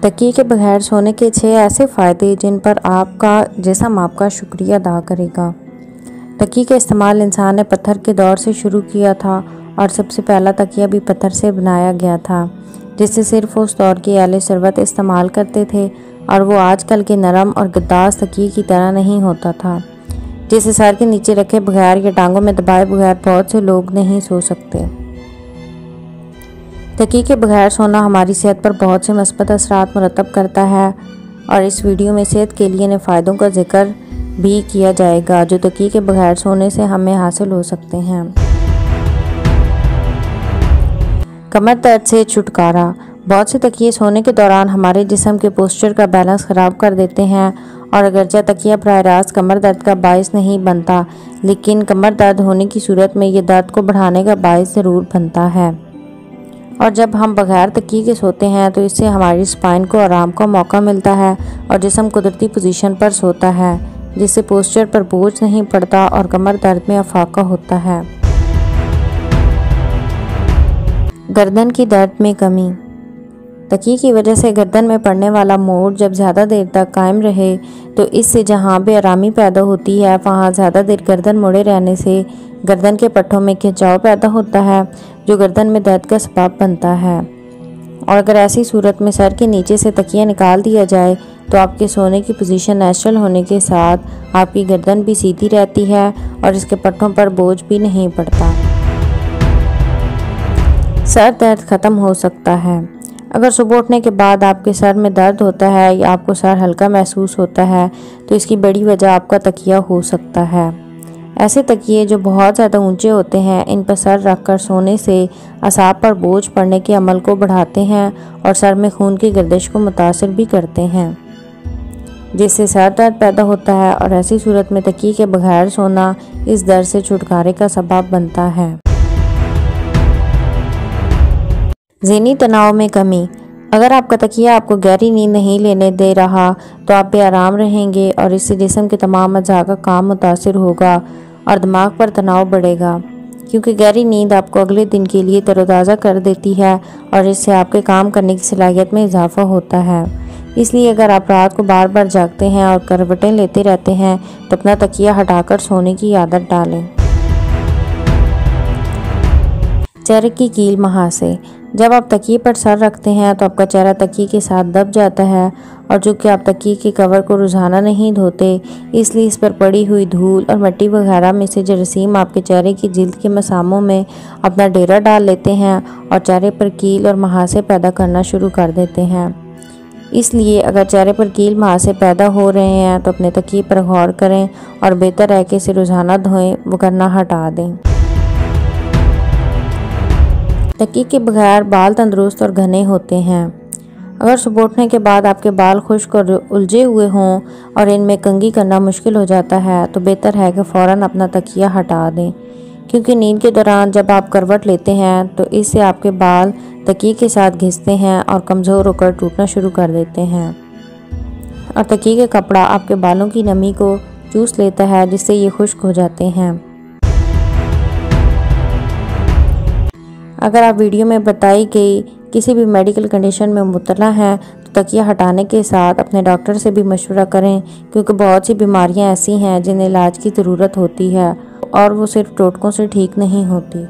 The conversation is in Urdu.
تکیے کے بغیر سونے کے 6 ایسے فائدے جن پر آپ کا جسم آپ کا شکریہ ادا کرے گا۔ تکیے کا استعمال انسان نے پتھر کے دور سے شروع کیا تھا اور سب سے پہلا تکیہ بھی پتھر سے بنایا گیا تھا، جسے صرف اس دور کے اہل ثروت استعمال کرتے تھے، اور وہ آج کل کے نرم اور گداز تکیے کی طرح نہیں ہوتا تھا، جسے سر کے نیچے رکھے بغیر یا ٹانگوں میں دبائے بغیر بہت سے لوگ نہیں سو سکتے۔ تکیے کے بغیر سونا ہماری صحت پر بہت سے مثبت اثرات مرتب کرتا ہے، اور اس ویڈیو میں صحت کے لیے فائدوں کا ذکر بھی کیا جائے گا جو تکیے کے بغیر سونے سے ہمیں حاصل ہو سکتے ہیں۔ کمر درد سے چھٹکارا۔ بہت سے تکیے سونے کے دوران ہمارے جسم کے پوسچر کا بیلنس خراب کر دیتے ہیں، اور اگرچہ تکیہ براہ راست کمر درد کا باعث نہیں بنتا، لیکن کمر درد ہونے کی صورت میں یہ درد کو بڑھانے کا باعث ضرور بنتا ہے۔ اور جب ہم بغیر تکیے کے سوتے ہیں تو اس سے ہماری سپائن کو آرام کا موقع ملتا ہے اور جسم قدرتی پوزیشن پر سوتا ہے، جس سے پوسچر پر بوجھ نہیں پڑتا اور کمر درد میں افاقہ ہوتا ہے۔ گردن کی درد میں کمی۔ تکیے کی وجہ سے گردن میں پڑنے والا موڑ جب زیادہ دیر تک قائم رہے تو اس سے جہاں بے آرامی پیدا ہوتی ہے وہاں زیادہ دیر گردن مڑے رہنے سے گردن کے پٹھوں میں کھنچاؤ پیدا ہوتا ہے جو گردن میں درد کا سبب بنتا ہے، اور اگر ایسی صورت میں سر کے نیچے سے تکیہ نکال دیا جائے تو آپ کے سونے کی پوزیشن نیچرل ہونے کے ساتھ آپ کی گردن بھی سیدھی رہتی ہے اور اس کے پٹھوں پر بوجھ بھی نہیں پڑتا۔ سر درد ختم ہو سکتا ہے۔ اگر صبح اٹھنے کے بعد آپ کے سر میں درد ہوتا ہے یا آپ کو سر ہلکا محسوس ہوتا ہے تو اس کی بڑی وجہ آپ کا تکیہ ہو سکتا ہے۔ ایسے تکیے جو بہت زیادہ اونچے ہوتے ہیں ان پر سر رکھ کر سونے سے اعصاب پر بوجھ پڑنے کے عمل کو بڑھاتے ہیں اور سر میں خون کی گردش کو متاثر بھی کرتے ہیں، جس سے سر درد پیدا ہوتا ہے، اور ایسی صورت میں تکیے کے بغیر سونا اس درد سے چھٹکارے کا سبب بنتا ہے۔ ذہنی تناؤ میں کمی۔ اگر آپ کا تکیہ آپ کو گہری نیند نہیں لینے دے رہا تو آپ بے آرام رہیں گے اور اس سے جسم کے تمام اعضاء کا کام متاثر ہوگا اور دماغ پر تناؤ بڑھے گا، کیونکہ گہری نیند آپ کو اگلے دن کے لیے تر و تازہ کر دیتی ہے اور اس سے آپ کے کام کرنے کی صلاحیت میں اضافہ ہوتا ہے۔ اس لیے اگر آپ رات کو بار بار جاگتے ہیں اور کروٹیں لیتے رہتے ہیں تو اپنا تکیہ ہٹا کر سونے کی عادت ڈالیں۔ چہرے کی کیل محاسے۔ جب آپ تکیے پر سر رکھتے ہیں تو آپ کا چہرہ تکیے کے ساتھ دب جاتا ہے، اور چونکہ آپ تکیے کے کور کو روزانہ نہیں دھوتے اس لیے اس پر پڑی ہوئی دھول اور مٹی وغیرہ میں سے جراثیم آپ کے چہرے کی جلد کے مساموں میں اپنا ڈیرا ڈال لیتے ہیں اور چہرے پر کیل اور محاسے پیدا کرنا شروع کر دیتے ہیں۔ اس لیے اگر چہرے پر کیل محاسے پیدا ہو رہے ہیں تو اپنے تکیے پر غور کریں اور بہتر ہے کہ اسے روزانہ دھوئیں وگرنہ ہٹا دیں۔ تکیے کے بغیر بال تندرست اور گھنے ہوتے ہیں۔ اگر صبح اٹھنے کے بعد آپ کے بال خشک اور الجھے ہوئے ہوں اور ان میں کنگھی کرنا مشکل ہو جاتا ہے تو بہتر ہے کہ فوراً اپنا تکیہ ہٹا دیں، کیونکہ نیند کے دوران جب آپ کروٹ لیتے ہیں تو اس سے آپ کے بال تکیے کے ساتھ گھستے ہیں اور کمزور ہو کر ٹوٹنا شروع کر دیتے ہیں، اور تکیے کا کپڑا آپ کے بالوں کی نمی کو چوس لیتا ہے جس سے یہ خشک ہو جاتے ہیں۔ اگر آپ ویڈیو میں بتائی گئی کسی بھی میڈیکل کنڈیشن میں مبتلا ہیں تو تکیہ ہٹانے کے ساتھ اپنے ڈاکٹر سے بھی مشورہ کریں، کیونکہ بہت سی بیماریاں ایسی ہیں جنہیں علاج کی ضرورت ہوتی ہے اور وہ صرف ٹوٹکوں سے ٹھیک نہیں ہوتی۔